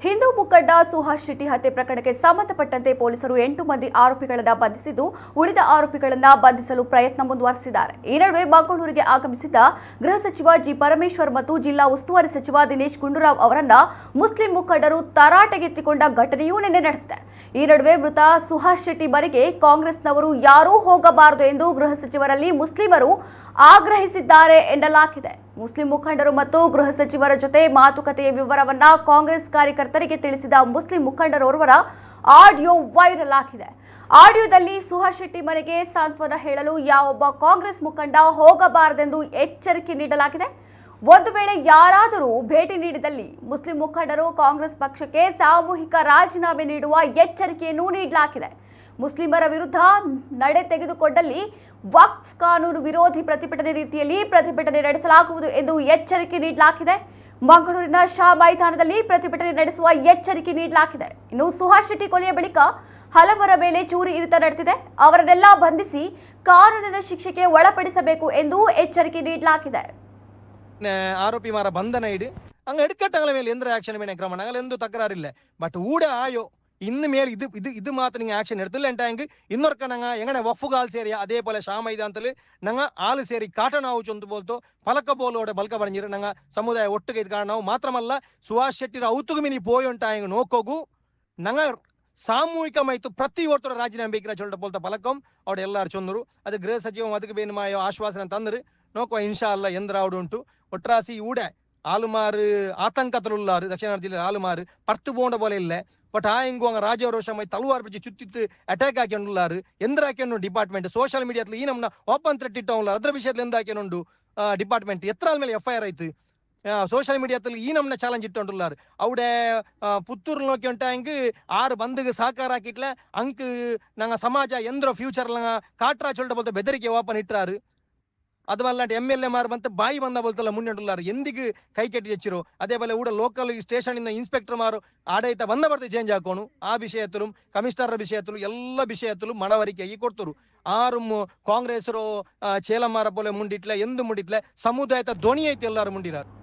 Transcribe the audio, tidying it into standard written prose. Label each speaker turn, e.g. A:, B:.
A: ಹಿಂದೂ ಮುಖಂಡ ಸುಹಾಸ್ ಶೆಟ್ಟಿ ಹತ್ಯೆ ಪ್ರಕರಣಕ್ಕೆ ಸಂಬಂಧಪಟ್ಟಂತೆ ಪೊಲೀಸರು 8 ಮಂದಿ ಆರೋಪಿಗಳನ್ನು ಬಂಧಿಸಿದ್ದು, ಉಳಿದ ಆರೋಪಿಗಳನ್ನು ಬಂಧಿಸಲು ಪ್ರಯತ್ನ ಮುಂದುವರೆಸಿದ್ದಾರೆ. ಈ ನಡುವೆ ಮಂಗಳೂರಿಗೆ ಆಗಮಿಸಿದ್ದ ಗೃಹ ಸಚಿವ ಜಿ ಪರಮೇಶ್ವರ್ ಮತ್ತು ಜಿಲ್ಲಾ ಉಸ್ತುವಾರಿ ಸಚಿವ ದಿನೇಶ್ ಗುಂಡೂರಾವ್ ಅವರನ್ನ ಮುಸ್ಲಿಂ ಮುಖಂಡರು ತರಾಟೆಗೆತ್ತಿಕೊಂಡ ಘಟನೆಯೂ ನಿನ್ನೆ ನಡೆದಿದೆ. ಈ ನಡುವೆ ಮೃತ ಸುಹಾಸ್ ಶೆಟ್ಟಿ ಮನೆಗೆ ಕಾಂಗ್ರೆಸ್ನವರು ಯಾರೂ ಹೋಗಬಾರದು ಎಂದು ಗೃಹ ಸಚಿವರಲ್ಲಿ ಮುಸ್ಲಿಮರು ಆಗ್ರಹಿಸಿದ್ದಾರೆ ಎನ್ನಲಾಗಿದೆ. ಮುಸ್ಲಿಂ ಮುಖಂಡರು ಮತ್ತು ಗೃಹ ಸಚಿವರ ಜೊತೆ ಮಾತುಕತೆಯ ವಿವರವನ್ನ ಕಾಂಗ್ರೆಸ್ ಕಾರ್ಯಕರ್ತರಿಗೆ ತಿಳಿಸಿದ ಮುಸ್ಲಿಂ ಮುಖಂಡರೋರ್ವರ ಆಡಿಯೋ ವೈರಲ್ ಆಗಿದೆ. ಆಡಿಯೋದಲ್ಲಿ ಸುಹಾಸ್ ಶೆಟ್ಟಿ ಮನೆಗೆ ಸಾಂತ್ವನ ಹೇಳಲು ಯಾವೊಬ್ಬ ಕಾಂಗ್ರೆಸ್ ಮುಖಂಡ ಹೋಗಬಾರದೆಂದು ಎಚ್ಚರಿಕೆ ನೀಡಲಾಗಿದೆ. ಒಂದು ವೇಳೆ ಯಾರಾದರೂ ಭೇಟಿ ನೀಡಿದಲ್ಲಿ ಮುಸ್ಲಿಂ ಮುಖಂಡರು ಕಾಂಗ್ರೆಸ್ ಪಕ್ಷಕ್ಕೆ ಸಾಮೂಹಿಕ ರಾಜೀನಾಮೆ ನೀಡುವ ಎಚ್ಚರಿಕೆಯನ್ನು ನೀಡಲಾಗಿದೆ. ಮುಸ್ಲಿಮರ ವಿರುದ್ಧ ನಡೆ ತೆಗೆದುಕೊಂಡಲ್ಲಿ ವಕ್ಫ್ ಕಾನೂನು ವಿರೋಧಿ ಪ್ರತಿಭಟನೆ ರೀತಿಯಲ್ಲಿ ಪ್ರತಿಭಟನೆ ನಡೆಸಲಾಗುವುದು ಎಂದು ಎಚ್ಚರಿಕೆ ನೀಡಲಾಗಿದೆ. ಮಂಗಳೂರಿನ ಶಾ ಮೈದಾನದಲ್ಲಿ ಪ್ರತಿಭಟನೆ ನಡೆಸುವ ಎಚ್ಚರಿಕೆ ನೀಡಲಾಗಿದೆ. ಇನ್ನು ಸುಹಾಸ್ ಶೆಟ್ಟಿ ಕೊಲೆಯ ಬಳಿಕ ಹಲವರ ಮೇಲೆ ಚೂರಿ ಇರಿತ ನಡೆದಿದೆ. ಅವರನ್ನೆಲ್ಲ ಬಂಧಿಸಿ ಕಾನೂನಿನ ಶಿಕ್ಷೆಗೆ ಒಳಪಡಿಸಬೇಕು ಎಂದು ಎಚ್ಚರಿಕೆ ನೀಡಲಾಗಿದೆ.
B: ಆರೋಪಿಮಾರ ಬಂಧನ ಇಡಿ ಅಂಗ ಎಡ್ಕಟ್ಟಗಳ ಮೇಲೆ ಎಂದ್ರ ಆಕ್ಷನ್ ಬೇನೆ ಕ್ರಮ ನಂಗල ಎಂದು ತಕರಾರಿಲ್ಲ. ಬಟ್ ಊಡ ಆಯೋ ಇನ್ನು ಮೇಲೆ ಇದು ಮಾತ್ರ நீங்கள் ஆக்ஷன் எடுத்துல என்டாங்க இன்னொருக்க நாங்க எங்கன வஃபுகால் சேரி அதே போல ஷாமைதாந்தல நாங்க ஆளு ಸೇರಿ ಕಾಟನಾವು ಚೊಂದು ಬೋಲ್ತು ಫಲಕ ಬೋಲೋಡೆ ಬಲ್ಕ ಬರಂಜಿರು ನಂಗ ಸಮುದಾಯ ಒಟ್ಟಿಗೆ ಇದು ಕಾರಣವು ಮಾತ್ರಮಲ್ಲ ಸುಹಾಸ್ ಶೆಟ್ಟಿರ ಔತುಗು ಮಿನಿ ಪೋಯೊಂಟಾಂಗ ನೋಕೋಗು ನಂಗ ಸಾಮೂಹಿಕ ಮೈತು ಪ್ರತಿ ಒಟ್ಟರ ರಾಜೀನಾಮೆ ಬೇಕಿರ ಚೊಲ್ಟ ಬೋಲ್ತ ಫಲಕಂ ಅವಡೆ ಎಲ್ಲಾರು ಚೊಂದರು ಅದು ಗೃಹ ಸಚಿವ ಅದಕ್ಕೆ ಬೇನು ಮಾಯೋ ಆಶ್ವಾಸನೆ ತಂದರು ನೋಕುವ ಇನ್ಶಾ ಅಲ್ಲ ಎಂದ್ರ ಅವಡು ಉಂಟು ಒಟ್ರಾಸಿ ಊಡೆ ಆಲುಮಾರು ಆತಂಕತರುಲ್ಲಾರು ದಕ್ಷಿಣ ಕನ್ನಡ ಜಿಲ್ಲೆ ಆಲುಮಾರು ಪರ್ತು ಬೋಂಡ ಬೋಲೆ ಇಲ್ಲ ಬಟ್ ಆ ಹಿಂಗು ರಾಜವರೋಷಮೈ ತಲವಾರು ಬಿಚ್ಚಿ ಚುತ್ತಿತ್ತು ಅಟ್ಯಾಕ್ ಹಾಕಿಕೊಂಡ್ಲಾರು ಎಂದ್ರ ಹಾಕಿಕೊಂಡು ಡಿಪಾರ್ಟ್ಮೆಂಟ್ ಸೋಷಿಯಲ್ ಮೀಡಿಯಾದಲ್ಲಿ ಈ ನಮ್ಮನ್ನ ಓಪನ್ ಥ್ರೆಟ್ ಇಟ್ಟವಲ್ಲ ಅದ್ರ ವಿಷಯದಲ್ಲಿ ಎಂದ ಹಾಕಿಕೊಂಡು ಡಿಪಾರ್ಟ್ಮೆಂಟ್ ಎತ್ತರ ಮೇಲೆ FIR ಆಯ್ತು ಸೋಷಿಯಲ್ ಮೀಡಿಯಾದಲ್ಲಿ ಈ ನಮ್ಮನ್ನ ಚಾಲೆಂಜ್ ಇಟ್ಟೊಂಡುಲ್ಲಾರು ಅವಡೆ ಪುತ್ತೂರು ನೋಕಿ ಉಂಟಾಂಗ್ 6 ಬಂದಿಗೆ ಸಹಕಾರ ಹಾಕಿಟ್ಲೆ ಅಂಕ್ ನಂಗೆ ಸಮಾಜ ಎಂದ್ರ ಫ್ಯೂಚರ್ ಕಾಟ್ರಾ ಚೊಲ್ಟ ಬೋಲ್ತ ಬೆದರಿಕೆ ಓಪನ್ ಇಟ್ಟಾರು ಅದು ಅಲ್ಲಾಂటి MLA ಮಾರು ಬಂತ ಬಾಯಿ ಬಂದ ಬೋಲ್ತಲ್ಲ ಮುನ್ನೆಂಡುಲ್ಲಾರು ಎಂದಿಗೂ ಕೈ ಕೆಟ್ಟಿ ಹೆಚ್ಚಿರು ಅದೇ ಬೋಲೆ ಊಡ ಲೋಕಲ್ ಸ್ಟೇಷನ್ ಇಂದ ಇನ್ಸ್ಪೆಕ್ಟರ್ ಮಾರು ಆಡಳಿತ ಬಂದ ಬರ್ತೆ ಚೇಂಜ್ ಹಾಕೋನು ಆ ವಿಷಯತ್ತಲು ಕಮಿಷನರ್ ವಿಷಯತ್ತಲು ಎಲ್ಲ ವಿಷಯತ್ತಲು ಮನವರಿಕೆಯಾಗಿ ಕೊಡ್ತರು ಆರು ಕಾಂಗ್ರೆಸ್ರು ಚೇಲಮಾರ ಬೋಲೆ ಮುಂಡಿಟ್ಲೆ ಎಂದು ಮುಂಡಿಟ್ಲೆ ಸಮುದಾಯದ ಧ್ವನಿ ಐತಿ ಎಲ್ಲಾರು ಮುಂಡಿರಾರು.